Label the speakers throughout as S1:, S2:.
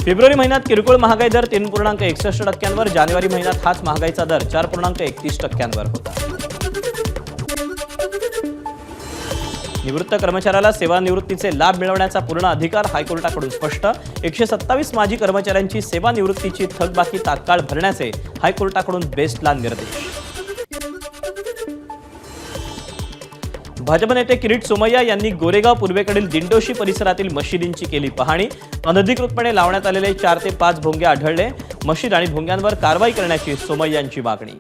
S1: February महिन्यात किरकोळ महागाई दर 3.61%वर, जानेवारी महिन्यात हाच महागाईचा दर 4.31%वर होता. निवृत्त कर्मचाऱ्याला सेवानिवृत्तीचे लाभ मिळवण्याचा पूर्ण अधिकार हायकोर्टाकडून स्पष्ट. 127 माजी कर्मचाऱ्यांची सेवानिवृत्तीची थकबाकी तात्काळ भरण्याचे हायकोर्टाकडून बेस्टला निर्देश. भाजप नेते किरीट सोमय्या यांनी गोरेगाव पूर्वेकडील दिंडोशी परिसरातील मशिदींची केली पाहणी. अनधिकृतपणे लावण्यात आलेले 4 ते 5 भोंगे आढळले. मशीद आणि भोंग्यांवर कारवाई करण्याची सोमय्यांची मागणी.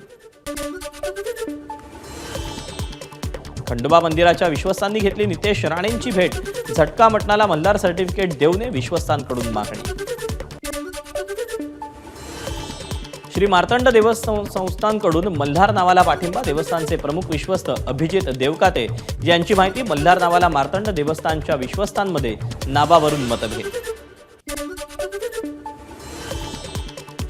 S1: खंडोबा मंदिराच्या विश्वस्तांनी घेतली नितेश राणेंची भेट. झटका मटणाला मल्हार सर्टिफिकेट देऊ नये, विश्वस्तांकडून मागणी. श्री मार्तंड देवस्थानकडून मल्हार नावाला पाठिंबा. देवस्थानचे प्रमुख विश्वस्त अभिजित देवकाते यांची माहिती. मल्हार नावाला मार्तंड देवस्थानच्या विश्वस्तांमध्ये नावावरून मतभेद.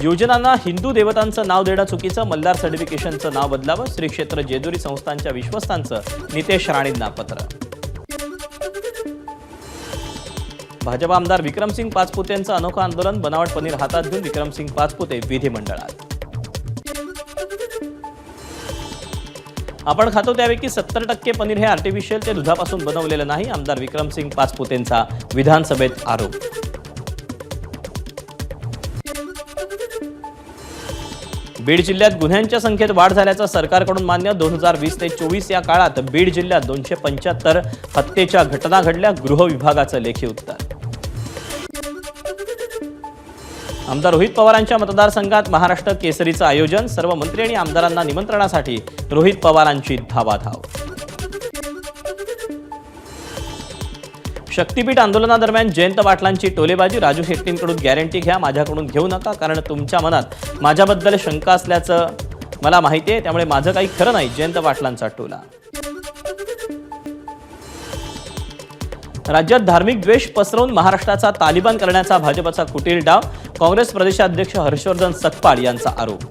S1: योजनांना हिंदू देवतांचं नाव देणं चुकीचं, मल्हार सर्टिफिकेशनचं नाव बदलावं. श्री क्षेत्र जेजुरी संस्थांच्या विश्वस्तांचं नितेश राणेंना पत्र. भाजप आमदार विक्रमसिंग पाचपुतेंचं अनोखं आंदोलन. बनावट पनीर हातात घेऊन विक्रमसिंग पाचपुते विधिमंडळात. आपण खातो त्यापैकी 70% पनीर हे आर्टिफिशियल, ते दुधापासून बनवलेलं नाही. आमदार विक्रमसिंग पाचपुतेंचा विधानसभेत आरोप. बीड जिल्ह्यात गुन्ह्यांच्या संख्येत वाढ झाल्याचं सरकारकडून मान्य. 2020 ते 24 या काळात बीड जिल्ह्यात 275 हत्येच्या घटना घडल्या. गृह विभागाचं लेखी उत्तर. आमदार रोहित पवारांच्या मतदारसंघात महाराष्ट्र केसरीचं आयोजन. सर्व मंत्री आणि आमदारांना निमंत्रणासाठी रोहित पवारांची धावाधाव. शक्तीपीठ आंदोलनादरम्यान जयंत पाटलांची टोलेबाजी. राजू शेट्टींकडून गॅरंटी घ्या, माझ्याकडून घेऊ नका, कारण तुमच्या मनात माझ्याबद्दल शंका असल्याचं मला माहिती आहे, त्यामुळे माझं काही खरं नाही. जयंत पाटलांचा टोला. राज्यात धार्मिक द्वेष पसरवून महाराष्ट्राचा तालिबान करण्याचा भाजपचा कुटील डाव. काँग्रेस प्रदेशाध्यक्ष हर्षवर्धन सकपाळ यांचा आरोप.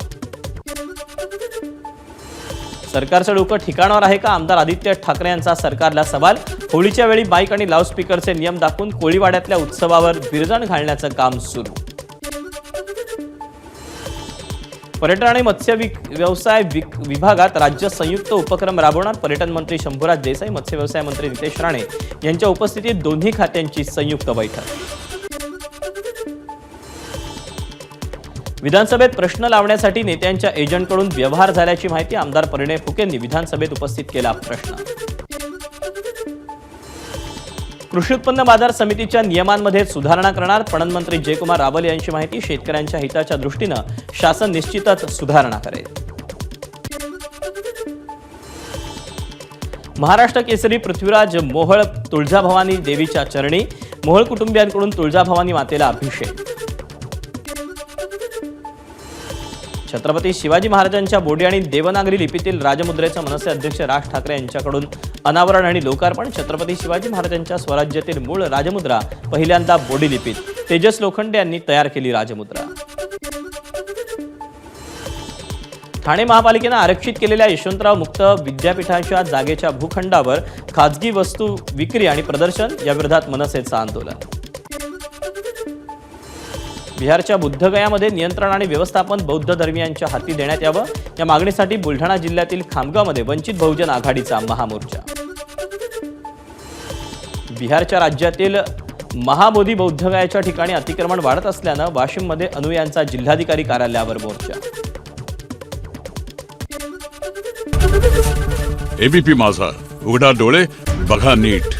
S1: सरकारचं डोकं ठिकाणावर आहे का? आमदार आदित्य ठाकरे यांचा सरकारला सवाल. होळीच्या वेळी बाईक आणि लाऊडस्पीकरचे नियम दाखवून कोळीवाड्यातल्या उत्सवावर विरजण घालण्याचं काम सुरू. पर्यटन आणि मत्स्य व्यवसाय विभागात राज्य संयुक्त उपक्रम राबवणार. पर्यटन मंत्री शंभूराज देसाई, मत्स्य व्यवसाय मंत्री नितेश राणे यांच्या उपस्थितीत दोन्ही खात्यांची संयुक्त बैठक. विधानसभेत प्रश्न लावण्यासाठी नेत्यांच्या एजंटकडून व्यवहार झाल्याची माहिती. आमदार परिणय फुकेंनी विधानसभेत उपस्थित केला प्रश्न. कृषी उत्पन्न बाजार समितीच्या नियमांमध्ये सुधारणा करणार. पणन मंत्री जयकुमार रावल यांची माहिती. शेतकऱ्यांच्या हिताच्या दृष्टीनं शासन निश्चितच सुधारणा करेल. महाराष्ट्र केसरी पृथ्वीराज मोहोळ तुळजाभवानी देवीच्या चरणी. मोहोळ कुटुंबियांकडून तुळजाभवानी मातेला अभिषेक. छत्रपती शिवाजी महाराजांच्या बोडी आणि देवनागरी लिपीतील राजमुद्रेचं मनसे अध्यक्ष राज ठाकरे यांच्याकडून अनावरण आणि लोकार्पण. छत्रपती शिवाजी महाराजांच्या स्वराज्यातील मूळ राजमुद्रा पहिल्यांदा बोडी लिपीत. तेजस लोखंडे यांनी तयार केली राजमुद्रा. ठाणे महापालिकेनं आरक्षित केलेल्या यशवंतराव मुक्त विद्यापीठाच्या जागेच्या भूखंडावर खाजगी वस्तू विक्री आणि प्रदर्शन याविरोधात मनसेचं आंदोलन. बिहारच्या बुद्धगयामध्ये नियंत्रण आणि व्यवस्थापन बौद्ध धर्मीयांच्या हाती देण्यात यावं, या मागणीसाठी बुलढाणा जिल्ह्यातील खामगावमध्ये वंचित बहुजन आघाडीचा महामोर्चा. बिहारच्या राज्यातील महाबोधी बौद्धगयाच्या ठिकाणी अतिक्रमण वाढत असल्यानं वाशिममध्ये अनुयायांचा जिल्हाधिकारी कार्यालयावर मोर्चा.
S2: एबीपी माझा, उघडा डोळे बघा नीट.